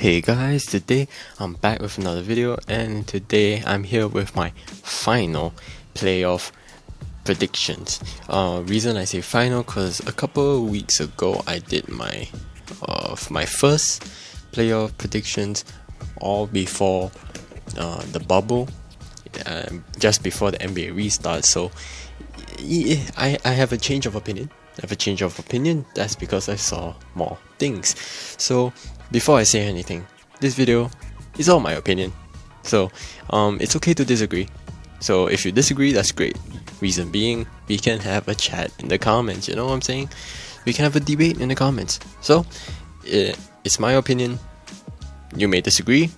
Hey guys, today I'm back with another video, and today I'm here with my final playoff predictions. Reason I say final, cause a couple of weeks ago I did my first playoff predictions all before the bubble, just before the NBA restart. So I have a change of opinion. That's because I saw more things. So before I say anything, this video is all my opinion. So it's okay to disagree. So if you disagree, that's great. Reason being, we can have a chat in the comments. You know what I'm saying? We can have a debate in the comments. So it's my opinion. You may disagree,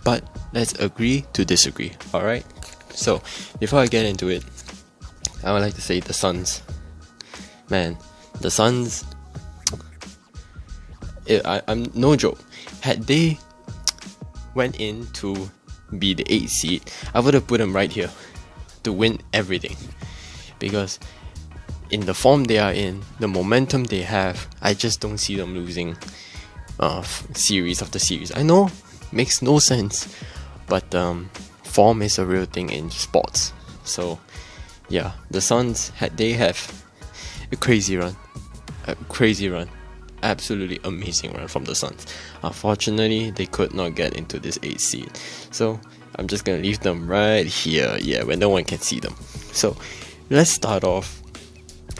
but let's agree to disagree. Alright? So before I get into it, I would like to say the Suns. Man, the Suns, I'm no joke. Had they went in to be the 8th seed, I would have put them right here to win everything. Because in the form they are in, the momentum they have, I just don't see them losing series after series. I know, makes no sense, but form is a real thing in sports. So yeah, the Suns, they have a crazy run, absolutely amazing run from the Suns. Unfortunately, they could not get into this 8th seed, so I'm just gonna leave them right here, where no one can see them. So let's start off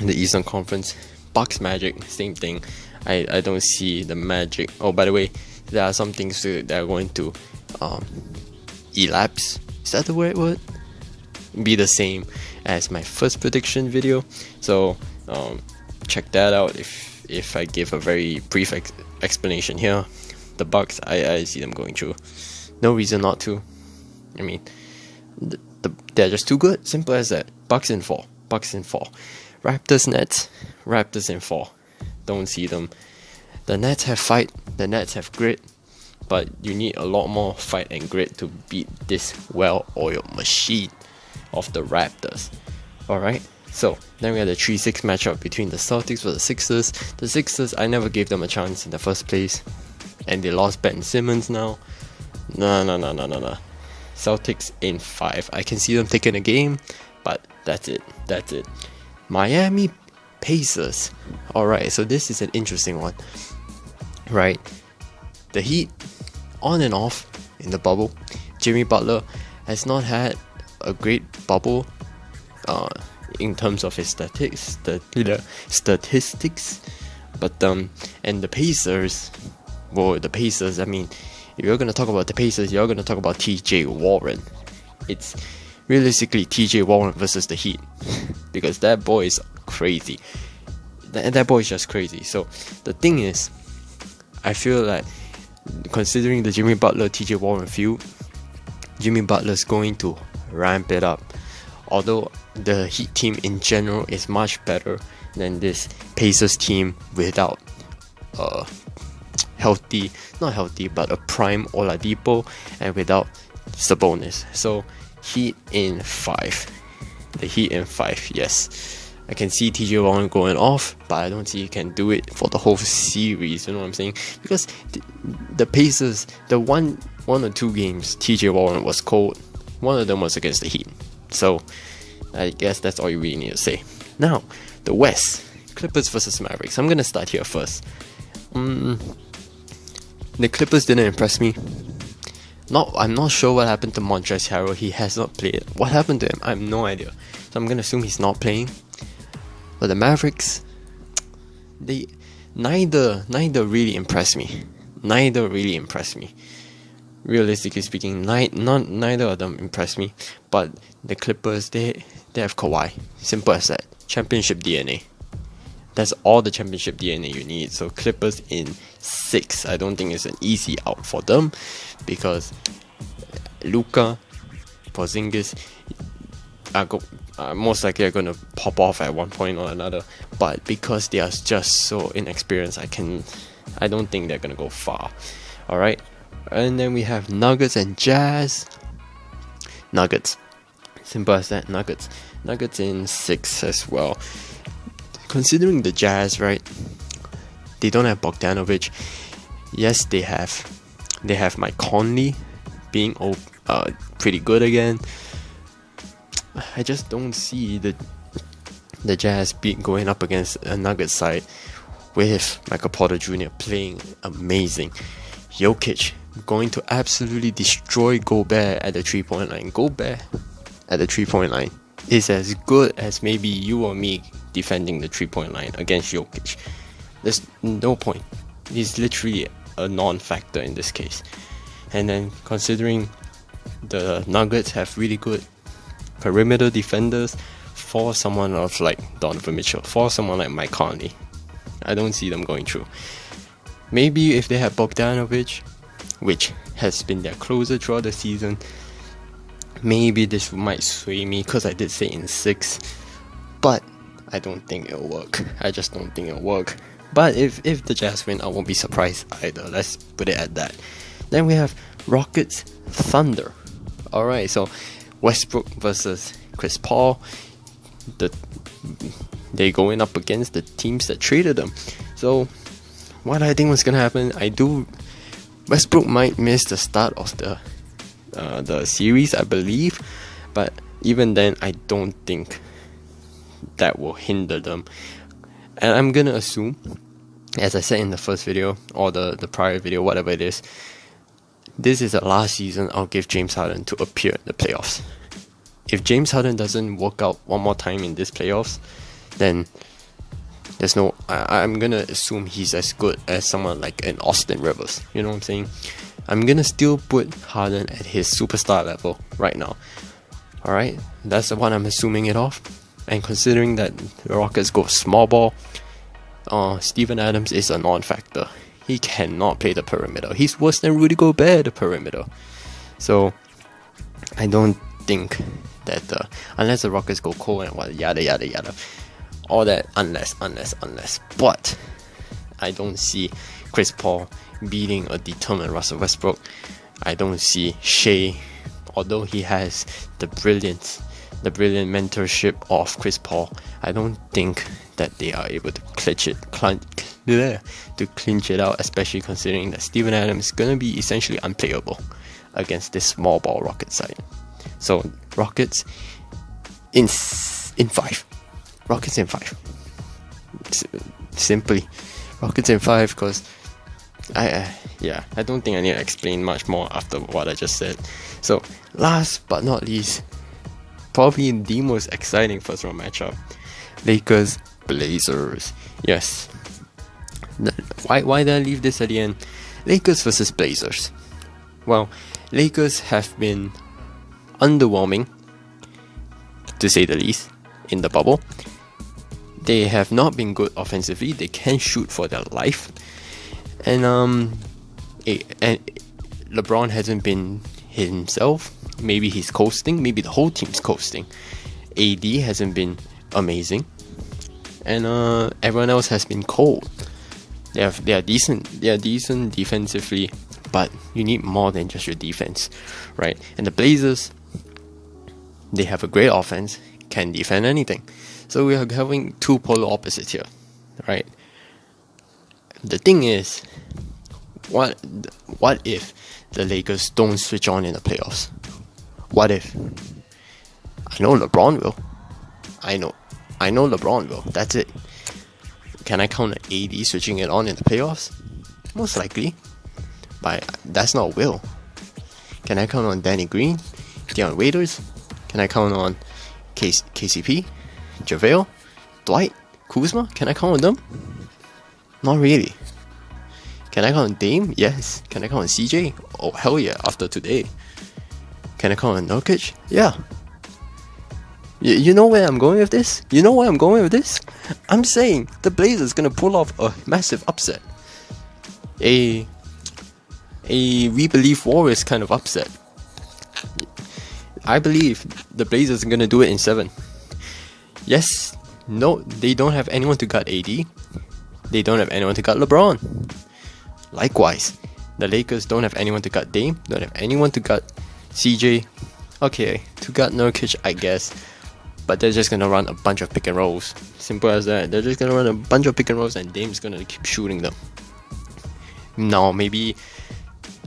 in the Eastern Conference. Bucks Magic, same thing. I don't see the Magic. Oh, by the way, there are some things that are going to elapse. Is that the right word? Be the same as my first prediction video. So check that out if I give a very brief explanation here. The Bucks, I see them going through. No reason not to. I mean, they're just too good. Simple as that. Bucks in 4. Raptors, Nets. Raptors in 4. Don't see them. The Nets have fight. The Nets have grit. But you need a lot more fight and grit to beat this well-oiled machine of the Raptors. Alright, so then we had the 3-6 matchup between the Celtics versus the Sixers. The Sixers, I never gave them a chance in the first place, and they lost Ben Simmons now. No. Celtics in 5. I can see them taking a game, but that's it. Miami Pacers. Alright, so this is an interesting one. Right, the Heat, on and off in the bubble. Jimmy Butler has not had a great bubble in terms of his statistics, but and the Pacers, I mean, if you're gonna talk about the Pacers, you're gonna talk about TJ Warren. It's realistically TJ Warren versus the Heat, because that boy is crazy. That boy is just crazy. So the thing is, I feel like, considering the Jimmy Butler TJ Warren feud, Jimmy Butler's going to ramp it up. Although the Heat team in general is much better than this Pacers team without not healthy, but a prime Oladipo, and without Sabonis. So Heat in 5. The Heat in 5, yes. I can see TJ Warren going off, but I don't see he can do it for the whole series. You know what I'm saying? Because the Pacers, the one or two games TJ Warren was cold. One of them was against the Heat. So I guess that's all you really need to say. Now, the West, Clippers versus Mavericks. I'm gonna start here first. The Clippers didn't impress me. I'm not sure what happened to Montrezl Harrell. He has not played. What happened to him? I have no idea. So I'm gonna assume he's not playing. But the Mavericks, they neither really impressed me. Realistically speaking, neither of them impressed me. But the Clippers, they have Kawhi. Simple as that. Championship DNA. That's all the championship DNA you need. So Clippers in 6. I don't think it's an easy out for them, because Luka, Porzingis most likely are going to pop off at one point or another. But because they are just so inexperienced, I don't think they're going to go far. Alright. And then we have Nuggets and Jazz. Nuggets. Simple as that. Nuggets in 6 as well. Considering the Jazz, right? They don't have Bogdanovic. Yes, they have They have Mike Conley being pretty good again. I just don't see the Jazz going up against a Nuggets side with Michael Porter Jr. playing amazing. Jokic going to absolutely destroy Gobert at the 3-point line. Gobert at the 3-point line is as good as maybe you or me defending the 3-point line against Jokic. There's no point. He's literally a non-factor in this case. And then considering the Nuggets have really good perimeter defenders for someone of like Donovan Mitchell, for someone like Mike Conley, I don't see them going through. Maybe if they had Bogdanovic, which has been their closer throughout the season, maybe this might sway me because I did say in 6, but I don't think it'll work. I just don't think it'll work. But if the Jazz win, I won't be surprised either. Let's put it at that. Then we have Rockets Thunder. Alright, so Westbrook versus Chris Paul. They going up against the teams that traded them. So what I think was gonna happen, Westbrook might miss the start of the series, I believe, but even then I don't think that will hinder them. And I'm gonna assume, as I said in the first video or the prior video, whatever it is, this is the last season I'll give James Harden to appear in the playoffs. If James Harden doesn't work out one more time in this playoffs, then there's no, I'm gonna assume he's as good as someone like an Austin Rivers. You know what I'm saying? I'm gonna still put Harden at his superstar level right now. Alright, that's what I'm assuming it off. And considering that the Rockets go small ball, Steven Adams is a non-factor. He cannot play the perimeter. He's worse than Rudy Gobert at the perimeter. So I don't think that unless the Rockets go cold and what yada yada yada, all that unless. But I don't see Chris Paul beating a determined Russell Westbrook. I don't see Shea, although he has the brilliant mentorship of Chris Paul, I don't think that they are able to clinch it out, especially considering that Steven Adams is gonna be essentially unplayable against this small ball Rocket side. So Rockets in 5. Rockets in 5. Simply Rockets in 5, because I don't think I need to explain much more after what I just said. So last but not least, probably the most exciting first round matchup, Lakers Blazers. Yes. Why did I leave this at the end? Lakers versus Blazers. Well, Lakers have been underwhelming, to say the least, in the bubble. They have not been good offensively. They can shoot for their life, and LeBron hasn't been himself. Maybe he's coasting. Maybe the whole team's coasting. AD hasn't been amazing, and everyone else has been cold. They are decent. They are decent defensively, but you need more than just your defense, right? And the Blazers, they have a great offense, can defend anything. So we are having two polar opposites here, right? The thing is, what if the Lakers don't switch on in the playoffs? What if? I know LeBron will. I know LeBron will. That's it. Can I count on AD switching it on in the playoffs? Most likely. But that's not will. Can I count on Danny Green, Deion Waiters? Can I count on KCP, JaVale, Dwight, Kuzma? Can I count on them? Not really. Can I count on Dame? Yes. Can I count on CJ? Oh hell yeah, after today. Can I count on Nurkic? Yeah. You know where I'm going with this? I'm saying the Blazers gonna pull off a massive upset. A We Believe Warriors kind of upset. I believe the Blazers are gonna do it in 7. Yes, no, they don't have anyone to guard AD. They don't have anyone to guard LeBron. Likewise, the Lakers don't have anyone to guard Dame. Don't have anyone to guard CJ. Okay, to guard Nurkic, I guess. But they're just gonna run a bunch of pick and rolls. Simple as that. They're just gonna run a bunch of pick and rolls, and Dame's gonna keep shooting them. Now, maybe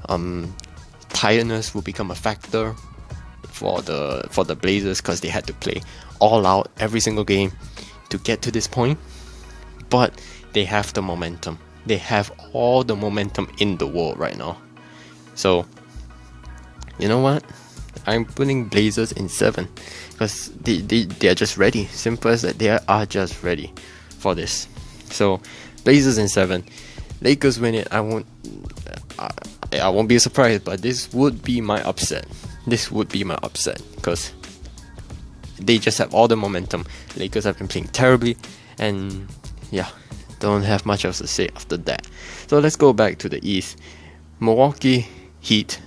Tiredness will become a factor for the Blazers because they had to play all out every single game to get to this point. But they have the momentum. They have all the momentum in the world right now. So, you know what? I'm putting Blazers in 7 because they are just ready. Simple as that. They are just ready for this. So, Blazers in 7. Lakers win it. I won't be surprised, but this would be my upset. This would be my upset because they just have all the momentum. Lakers have been playing terribly, and yeah, don't have much else to say after that. So let's go back to the East. Milwaukee Heat.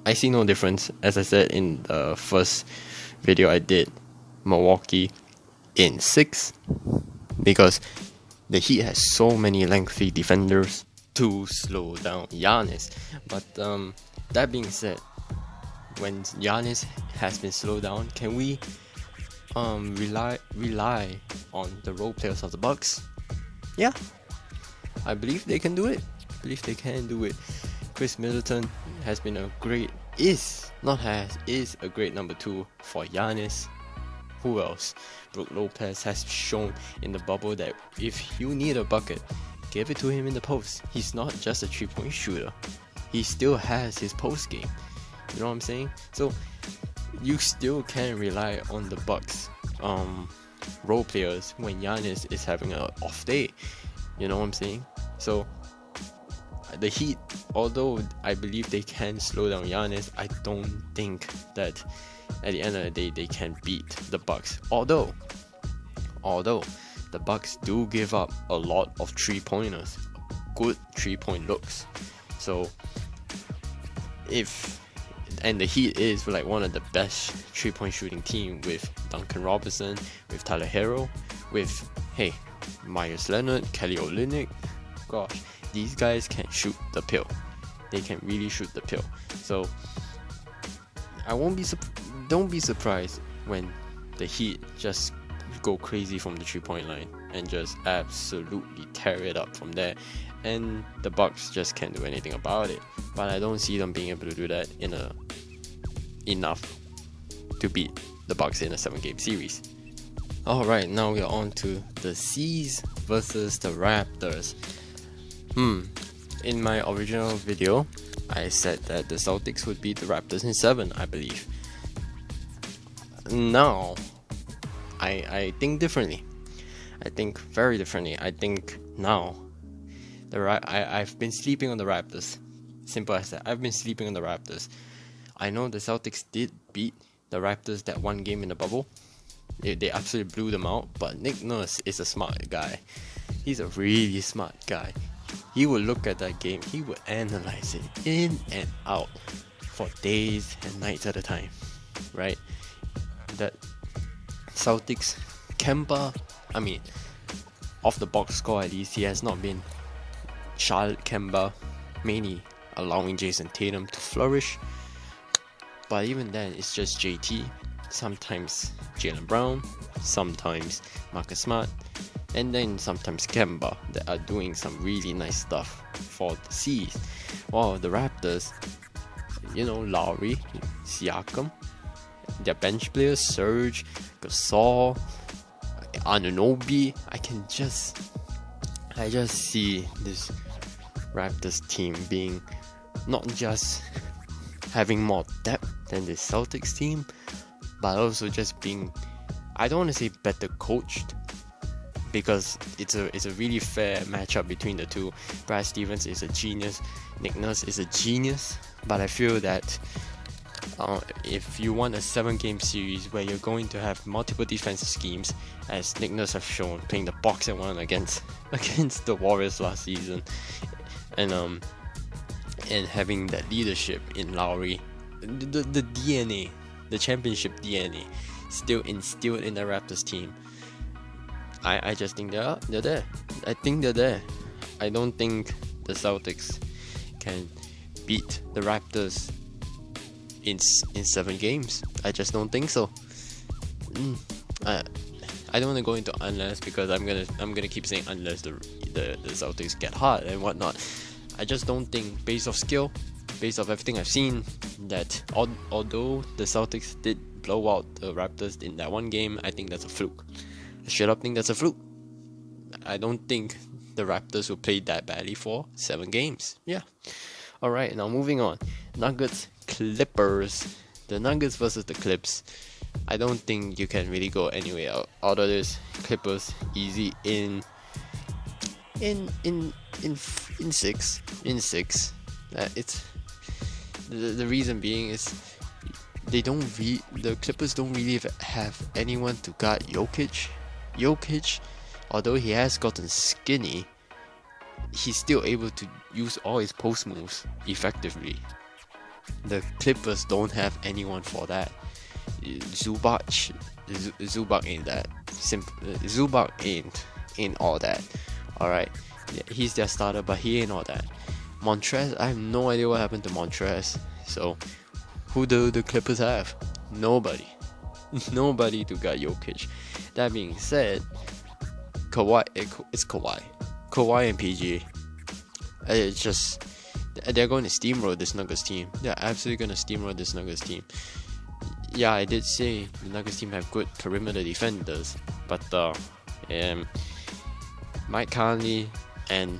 I see no difference. As I said in the first video I did, Milwaukee in 6 because the Heat has so many lengthy defenders to slow down Giannis. But that being said, when Giannis has been slowed down, can we rely on the role players of the Bucks? Yeah, I believe they can do it. Chris Middleton has been is a great number 2 for Giannis. Who else? Brook Lopez has shown in the bubble that if you need a bucket, give it to him in the post. He's not just a 3-point shooter. He still has his post game. You know what I'm saying? So you still can rely on the Bucks role players when Giannis is having an off day. You know what I'm saying? So the Heat, although I believe they can slow down Giannis, I don't think that at the end of the day they can beat the Bucks. Although the Bucks do give up a lot of 3-pointers, good 3-point looks. So and the Heat is like one of the best 3-point shooting team with Duncan Robinson, with Tyler Hero, with Myers Leonard, Kelly Olynyk. Gosh, these guys can shoot the pill. They can really shoot the pill. So don't be surprised when the Heat just go crazy from the 3-point line and just absolutely tear it up from there, and the Bucks just can't do anything about it. But I don't see them being able to do that enough to beat the Bucks in a 7-game series. Alright, now we are on to the C's versus the Raptors. In my original video, I said that the Celtics would beat the Raptors in 7, I believe. Now, I think differently. I think very differently. I think now, I've been sleeping on the Raptors. Simple as that. I've been sleeping on the Raptors. I know the Celtics did beat the Raptors that one game in the bubble. They absolutely blew them out. But Nick Nurse is a smart guy. He's a really smart guy. He would look at that game. He would analyze it in and out for days and nights at a time. Right? That Celtics, Kemba, off the box score at least, he has not been Charlotte Kemba, mainly allowing Jason Tatum to flourish. But even then, it's just JT, sometimes Jaylen Brown, sometimes Marcus Smart, and then sometimes Kemba that are doing some really nice stuff for the C's. While the Raptors, Lowry, Siakam, their bench players, Serge, Gasol, Anunoby, I just see this Raptors team being not just having more depth than the Celtics team, but also just being, I don't want to say better coached, because it's a really fair matchup between the two. Brad Stevens is a genius, Nick Nurse is a genius, but I feel that if you want a 7-game series where you're going to have multiple defensive schemes, as Nick Nurse have shown playing the box and 1 against the Warriors last season, and having that leadership in Lowry, the DNA, the championship DNA, still instilled in the Raptors team, I just think they're there. I think they're there. I don't think the Celtics can beat the Raptors in 7 games. I just don't think so. I don't want to go into unless, because I'm gonna keep saying unless the Celtics get hot and whatnot. I just don't think, based off skill, based off everything I've seen, that although the Celtics did blow out the Raptors in that one game, I think that's a fluke. I straight up think that's a fluke. I don't think the Raptors will play that badly for 7 games. Yeah. Alright, now moving on. Nuggets, Clippers. The Nuggets versus the Clips. I don't think you can really go anywhere out of this. Clippers easy in 6. It's the reason being is the Clippers don't really have anyone to guard Jokic. Jokic, although he has gotten skinny, he's still able to use all his post moves effectively. The Clippers don't have anyone for that. Zubac ain't that simple. Zubac ain't all that. Alright, yeah, he's their starter, but he ain't all that. Montrez, I have no idea what happened to Montrez. So, who do the Clippers have? Nobody. Nobody to guard Jokic. That being said, Kawhi, it's Kawhi. Kawhi and PG. It's just, they're going to steamroll this Nuggets team. They're absolutely going to steamroll this Nuggets team. Yeah, I did say the Nuggets team have good perimeter defenders, but Mike Conley and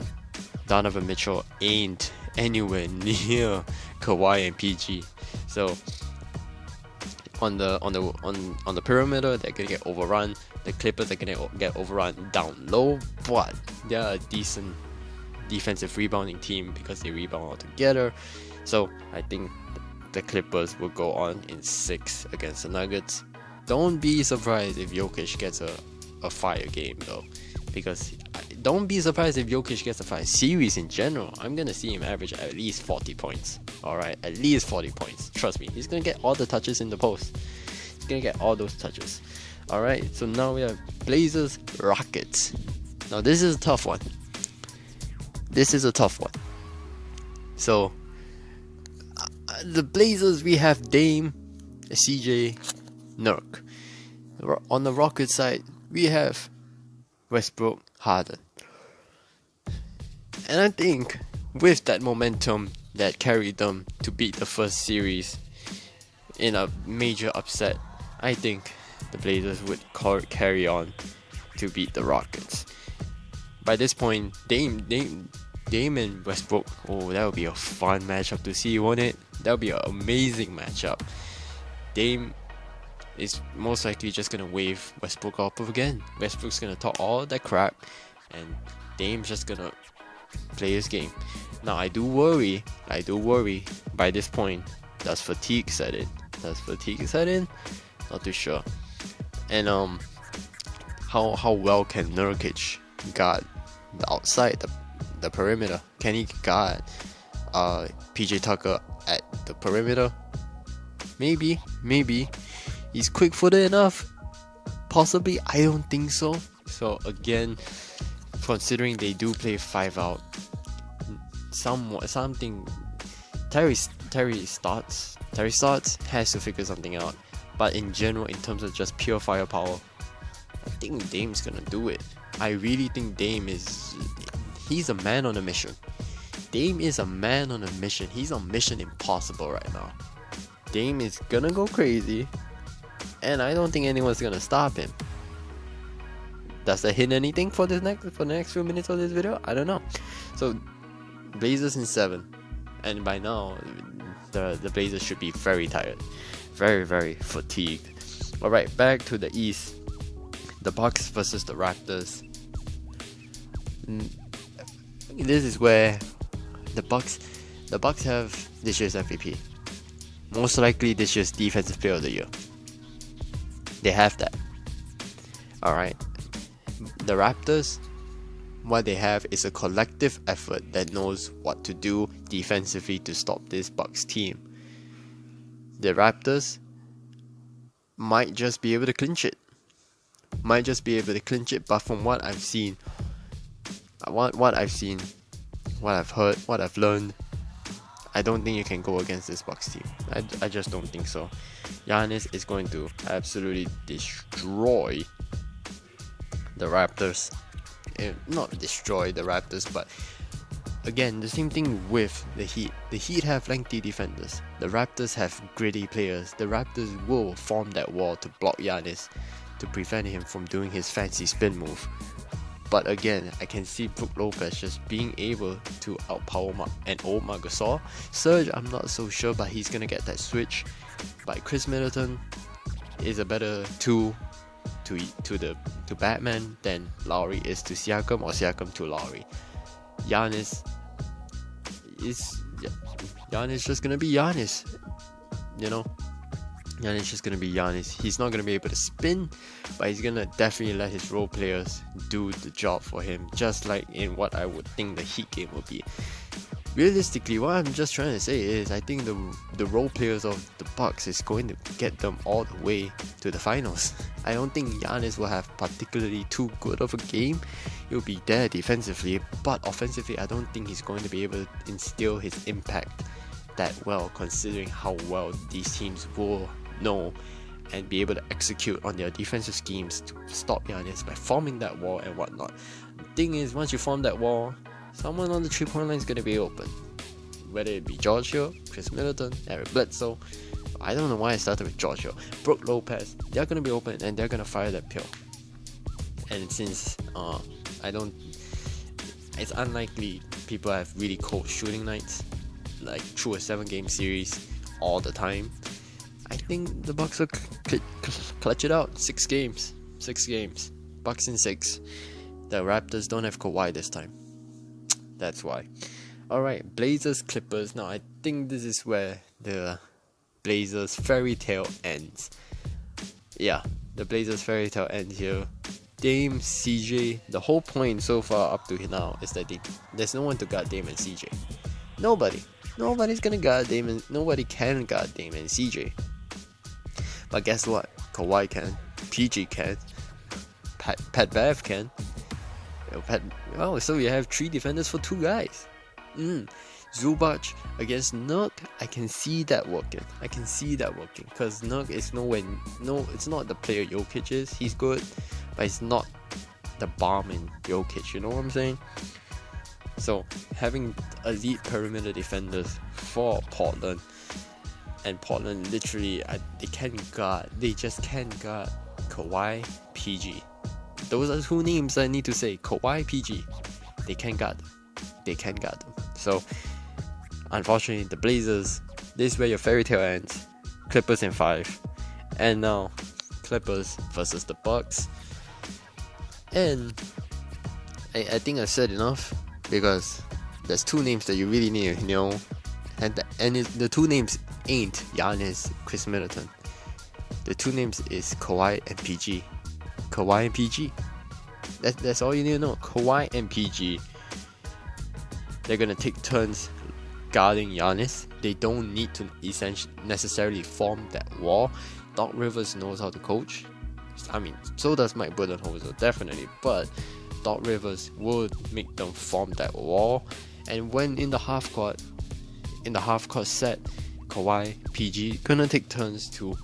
Donovan Mitchell ain't anywhere near Kawhi and PG. So on the perimeter, they're gonna get overrun. The Clippers are gonna get overrun down low, but they're a decent defensive rebounding team because they rebound all together. So I think the Clippers will go on in 6 against the Nuggets. Don't be surprised if Jokic gets a fire game though, because don't be surprised if Jokic gets a fire series in general. I'm gonna see him average at least 40 points. Alright, at least 40 points. Trust me, he's gonna get all the touches in the post. He's gonna get all those touches. Alright, so now we have Blazers, Rockets. Now this is a tough one. So the Blazers, we have Dame, CJ, Nurk. On the Rockets side, we have Westbrook, Harden. And I think with that momentum that carried them to beat the first series in a major upset, I think the Blazers would carry on to beat the Rockets. By this point, Dame and Westbrook, oh, that would be a fun matchup to see, won't it? That would be an amazing matchup. Dame is most likely just gonna wave Westbrook up again. Westbrook's gonna talk all that crap, and Dame's just gonna play his game. Now I do worry by this point, does fatigue set in? Not too sure. And how well can Nurkic guard the outside, the perimeter? Can he guard PJ Tucker at the perimeter? Maybe. He's quick-footed enough? Possibly. I don't think so. So again, considering they do play 5 out, something Terry Stotts has to figure something out. But in general, in terms of just pure firepower, I think Dame's gonna do it. I really think he's a man on a mission. Dame is a man on a mission. He's on Mission Impossible right now. Dame is gonna go crazy, and I don't think anyone's gonna stop him. Does that hint anything for the next few minutes of this video? I don't know. So Blazers in 7, and by now the Blazers should be very tired, very fatigued. All right, back to the East. The Bucks versus the Raptors. This is where the Bucks have this year's MVP. Most likely this year's Defensive Player of the Year. They have that. Alright. The Raptors, what they have is a collective effort that knows what to do defensively to stop this Bucks team. The Raptors might just be able to clinch it. But from what I've seen, what I've heard, what I've learned, I don't think you can go against this Bucks team. I just don't think so. Giannis is going to absolutely destroy the Raptors. Not destroy the Raptors, but again, the same thing with the Heat. The Heat have lengthy defenders. The Raptors have gritty players. The Raptors will form that wall to block Giannis, to prevent him from doing his fancy spin move. But again, I can see Brook Lopez just being able to outpower an old Marc Gasol. Serge, I'm not so sure, but he's gonna get that switch. But Chris Middleton is a better tool to Batman than Lowry is to Siakam, or Siakam to Lowry. Giannis just gonna be Giannis, you know. Giannis just gonna be Giannis. He's not gonna be able to spin, but he's gonna definitely let his role players do the job for him, just like in what I would think the Heat game would be. Realistically, what I'm just trying to say is, I think the role players of the Bucks is going to get them all the way to the finals. I don't think Giannis will have particularly too good of a game. He'll be there defensively, but offensively, I don't think he's going to be able to instill his impact that well, considering how well these teams will know and be able to execute on their defensive schemes to stop Giannis by forming that wall and whatnot. The thing is, once you form that wall, someone on the 3-point line is going to be open. Whether it be George Hill, Chris Middleton, Eric Bledsoe. I don't know why I started with George Hill. Brook Lopez. They're going to be open and they're going to fire that pill. And since it's unlikely people have really cold shooting nights, like through a 7-game series all the time, I think the Bucks will clutch it out. 6 games. Bucks in 6. The Raptors don't have Kawhi this time. That's why. Alright, Blazers Clippers. Now I think this is where the Blazers fairy tale ends. Yeah, the Blazers fairy tale ends here. Dame, CJ, the whole point so far up to now is that there's no one to guard Dame and CJ. Nobody's gonna guard Dame and nobody can guard Dame and CJ. But guess what? Kawhi can, PG can, Pat Bev can. So we have 3 defenders for 2 guys. Zubac against Nurk, I can see that working. Because Nurk is it's not the player Jokic is. He's good, but it's not the bomb in Jokic, you know what I'm saying? So having elite perimeter defenders for Portland, and Portland literally they just can't guard Kawhi, PG. Those are 2 names I need to say. Kawhi, PG. They can guard them. So unfortunately, the Blazers, this is where your fairy tale ends. Clippers in 5. And now Clippers versus the Bucks. And I think I said enough, because there's 2 names that you really need to know, and the 2 names ain't Giannis, Chris Middleton. The 2 names is Kawhi and PG. That's all you need to know. Kawhi and PG. They're gonna take turns guarding Giannis. They don't need to necessarily form that wall. Doc Rivers knows how to coach. I mean, so does Mike Budenholzer, definitely. But Doc Rivers would make them form that wall. And when in the half court set, Kawhi, PG gonna take turns to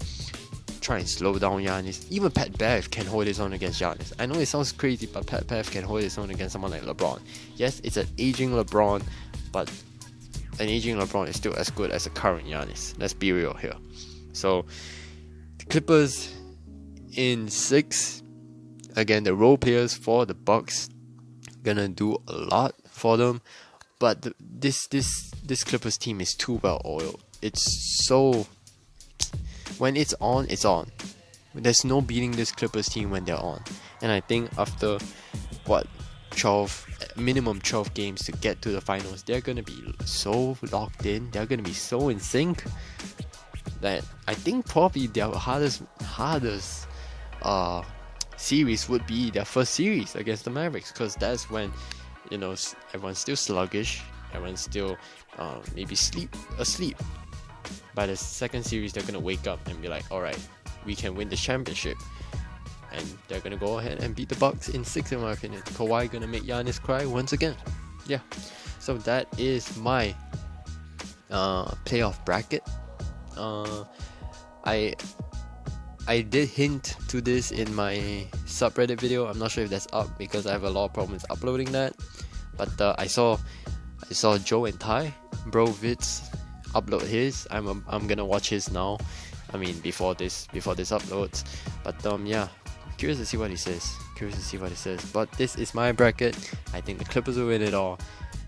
try and slow down Giannis. Even Pat Bev can hold his own against Giannis. I know it sounds crazy, but Pat Bev can hold his own against someone like LeBron. Yes, it's an aging LeBron, but an aging LeBron is still as good as a current Giannis. Let's be real here. So the Clippers in 6. Again, the role players for the Bucks gonna do a lot for them, but this Clippers team is too well oiled. It's so, when it's on, it's on. There's no beating this Clippers team when they're on. And I think after minimum 12 games to get to the finals, they're gonna be so locked in. They're gonna be so in sync that I think probably their hardest series would be their first series against the Mavericks, because that's when, you know, everyone's still sluggish, everyone's still maybe asleep. By the second series, they're gonna wake up and be like, alright, we can win the championship, and they're gonna go ahead and beat the Bucks in 6, in my opinion. Kawhi gonna make Giannis cry once again. Yeah, so that is my playoff bracket. I did hint to this in my subreddit video. I'm not sure if that's up because I have a lot of problems uploading that. But I saw I saw Joe and Ty Bro Vids upload his. I'm gonna watch his now. I mean before this uploads. But yeah, curious to see what he says. But this is my bracket. I think the Clippers will win it all,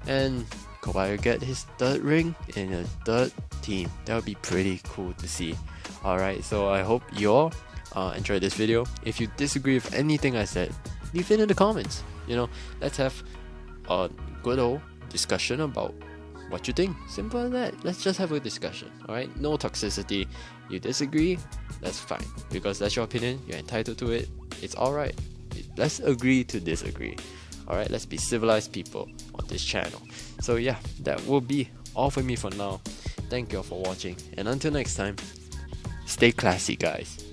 and Kawhi will get his third ring in a third team. That would be pretty cool to see. Alright, so I hope you all enjoyed this video. If you disagree with anything I said, leave it in the comments. You know, let's have a good old discussion about what you think. Simple as that. Let's just have a discussion. Alright, no toxicity. You disagree, that's fine, because that's your opinion. You're entitled to it. It's alright. Let's agree to disagree. Alright, let's be civilized people on this channel. So yeah, that will be all for me for now. Thank you all for watching, and until next time, stay classy, guys.